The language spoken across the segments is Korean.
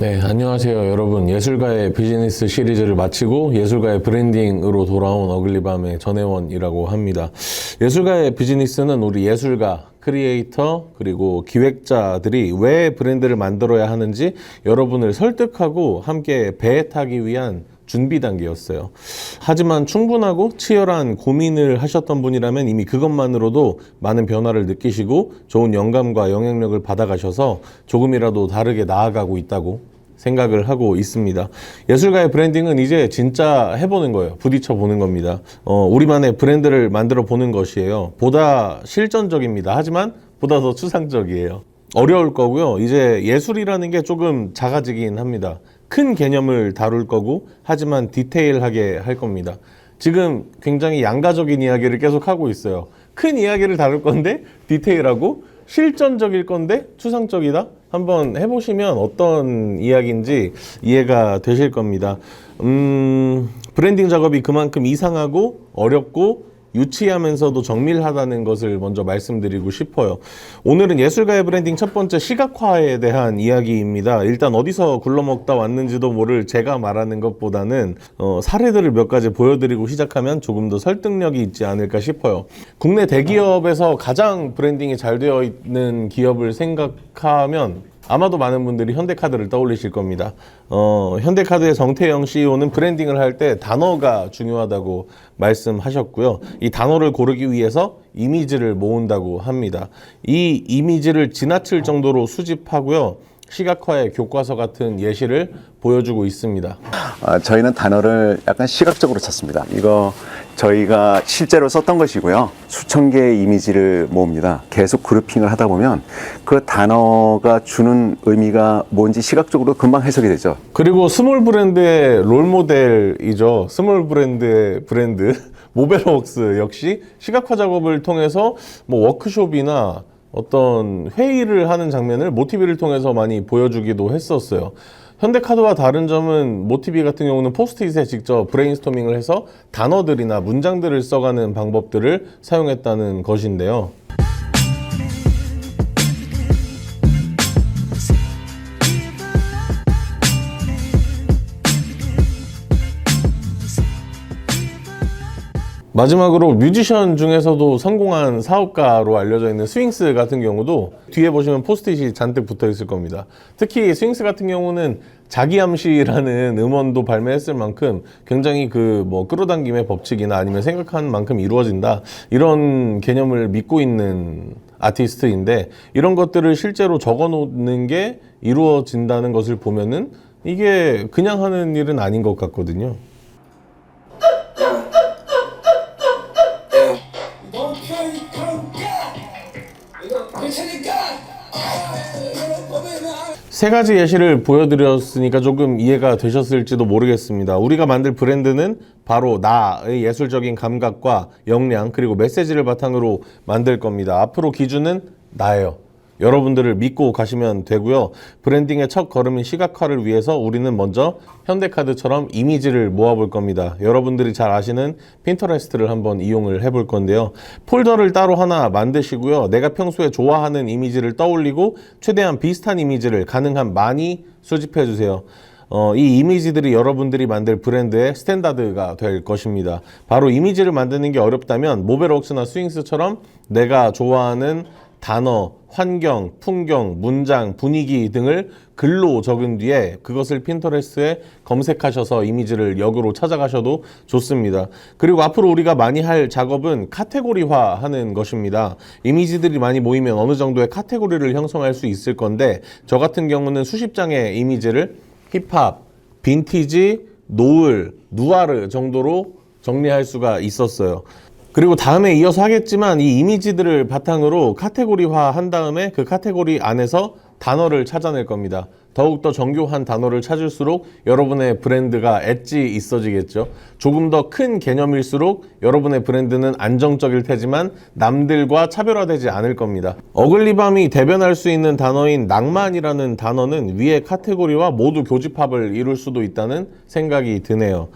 네, 안녕하세요 여러분. 예술가의 비즈니스 시리즈를 마치고 예술가의 브랜딩으로 돌아온 어글리밤의 전혜원이라고 합니다. 예술가의 비즈니스는 우리 예술가, 크리에이터, 그리고 기획자들이 왜 브랜드를 만들어야 하는지 여러분을 설득하고 함께 배에 타기 위한 준비 단계였어요. 하지만 충분하고 치열한 고민을 하셨던 분이라면 이미 그것만으로도 많은 변화를 느끼시고 좋은 영감과 영향력을 받아가셔서 조금이라도 다르게 나아가고 있다고 생각을 하고 있습니다. 예술가의 브랜딩은 이제 진짜 해보는 거예요. 부딪혀 보는 겁니다. 우리만의 브랜드를 만들어 보는 것이에요. 보다 실전적입니다. 하지만 보다 더 추상적이에요. 어려울 거고요. 이제 예술이라는 게 조금 작아지긴 합니다. 큰 개념을 다룰 거고, 하지만 디테일하게 할 겁니다. 지금 굉장히 양가적인 이야기를 계속 하고 있어요. 큰 이야기를 다룰 건데 디테일하고, 실전적일 건데 추상적이다? 한번 해보시면 어떤 이야기인지 이해가 되실 겁니다. 브랜딩 작업이 그만큼 이상하고 어렵고 유치하면서도 정밀하다는 것을 먼저 말씀드리고 싶어요. 오늘은 예술가의 브랜딩 첫 번째 시각화에 대한 이야기입니다. 일단 어디서 굴러먹다 왔는지도 모를 제가 말하는 것보다는 사례들을 몇 가지 보여드리고 시작하면 조금 더 설득력이 있지 않을까 싶어요. 국내 대기업에서 가장 브랜딩이 잘 되어 있는 기업을 생각하면 아마도 많은 분들이 현대카드를 떠올리실 겁니다. 현대카드의 정태영 CEO는 브랜딩을 할 때 단어가 중요하다고 말씀하셨고요. 이 단어를 고르기 위해서 이미지를 모은다고 합니다. 이 이미지를 지나칠 정도로 수집하고요. 시각화의 교과서 같은 예시를 보여주고 있습니다. 저희는 단어를 약간 시각적으로 찾습니다. 이거 저희가 실제로 썼던 것이고요. 수천 개의 이미지를 모읍니다. 계속 그룹핑을 하다 보면 그 단어가 주는 의미가 뭔지 시각적으로 금방 해석이 되죠. 그리고 스몰 브랜드의 롤모델이죠. 스몰 브랜드의 브랜드 모벨워크스 역시 시각화 작업을 통해서 뭐 워크숍이나 어떤 회의를 하는 장면을 모티비를 통해서 많이 보여주기도 했었어요. 현대카드와 다른 점은 모티비 같은 경우는 포스트잇에 직접 브레인스토밍을 해서 단어들이나 문장들을 써가는 방법들을 사용했다는 것인데요. 마지막으로 뮤지션 중에서도 성공한 사업가로 알려져 있는 스윙스 같은 경우도 뒤에 보시면 포스트잇이 잔뜩 붙어 있을 겁니다. 특히 스윙스 같은 경우는 자기암시라는 음원도 발매했을 만큼 굉장히 끌어당김의 법칙이나 아니면 생각한 만큼 이루어진다, 이런 개념을 믿고 있는 아티스트인데, 이런 것들을 실제로 적어 놓는 게 이루어진다는 것을 보면은 이게 그냥 하는 일은 아닌 것 같거든요. 세 가지 예시를 보여드렸으니까 조금 이해가 되셨을지도 모르겠습니다. 우리가 만들 브랜드는 바로 나의 예술적인 감각과 역량, 그리고 메시지를 바탕으로 만들 겁니다. 앞으로 기준은 나예요. 여러분들을 믿고 가시면 되고요. 브랜딩의 첫 걸음인 시각화를 위해서 우리는 먼저 현대카드처럼 이미지를 모아볼 겁니다. 여러분들이 잘 아시는 핀터레스트를 한번 이용을 해볼 건데요. 폴더를 따로 하나 만드시고요. 내가 평소에 좋아하는 이미지를 떠올리고 최대한 비슷한 이미지를 가능한 많이 수집해 주세요. 이 이미지들이 여러분들이 만들 브랜드의 스탠다드가 될 것입니다. 바로 이미지를 만드는 게 어렵다면 모벨워크스나 스윙스처럼 내가 좋아하는 단어, 환경, 풍경, 문장, 분위기 등을 글로 적은 뒤에 그것을 핀터레스트에 검색하셔서 이미지를 역으로 찾아가셔도 좋습니다. 그리고 앞으로 우리가 많이 할 작업은 카테고리화하는 것입니다. 이미지들이 많이 모이면 어느 정도의 카테고리를 형성할 수 있을 건데, 저 같은 경우는 수십 장의 이미지를 힙합, 빈티지, 노을, 누아르 정도로 정리할 수가 있었어요. 그리고 다음에 이어서 하겠지만 이 이미지들을 바탕으로 카테고리화 한 다음에 그 카테고리 안에서 단어를 찾아낼 겁니다. 더욱더 정교한 단어를 찾을수록 여러분의 브랜드가 엣지 있어지겠죠. 조금 더 큰 개념일수록 여러분의 브랜드는 안정적일 테지만 남들과 차별화되지 않을 겁니다. 어글리밤이 대변할 수 있는 단어인 낭만이라는 단어는 위의 카테고리와 모두 교집합을 이룰 수도 있다는 생각이 드네요.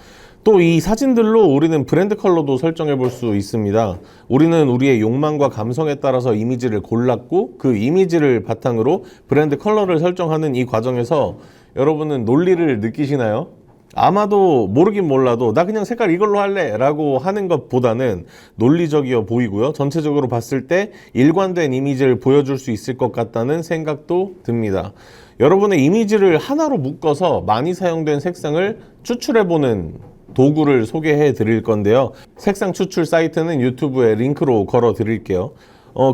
또 이 사진들로 우리는 브랜드 컬러도 설정해 볼 수 있습니다. 우리는 우리의 욕망과 감성에 따라서 이미지를 골랐고 그 이미지를 바탕으로 브랜드 컬러를 설정하는 이 과정에서 여러분은 논리를 느끼시나요? 아마도 모르긴 몰라도 나 그냥 색깔 이걸로 할래 라고 하는 것보다는 논리적이어 보이고요. 전체적으로 봤을 때 일관된 이미지를 보여줄 수 있을 것 같다는 생각도 듭니다. 여러분의 이미지를 하나로 묶어서 많이 사용된 색상을 추출해보는 도구를 소개해 드릴 건데요. 색상 추출 사이트는 유튜브에 링크로 걸어 드릴게요.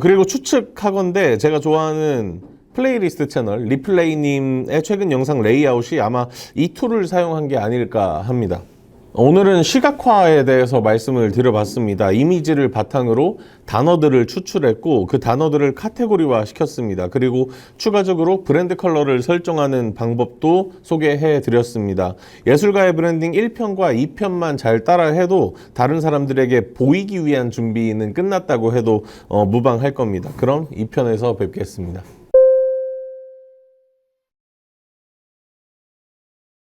그리고 추측하건대 제가 좋아하는 플레이리스트 채널 리플레이님의 최근 영상 레이아웃이 아마 이 툴을 사용한 게 아닐까 합니다. 오늘은 시각화에 대해서 말씀을 드려봤습니다. 이미지를 바탕으로 단어들을 추출했고 그 단어들을 카테고리화 시켰습니다. 그리고 추가적으로 브랜드 컬러를 설정하는 방법도 소개해 드렸습니다. 예술가의 브랜딩 1편과 2편만 잘 따라 해도 다른 사람들에게 보이기 위한 준비는 끝났다고 해도 무방할 겁니다. 그럼 2편에서 뵙겠습니다.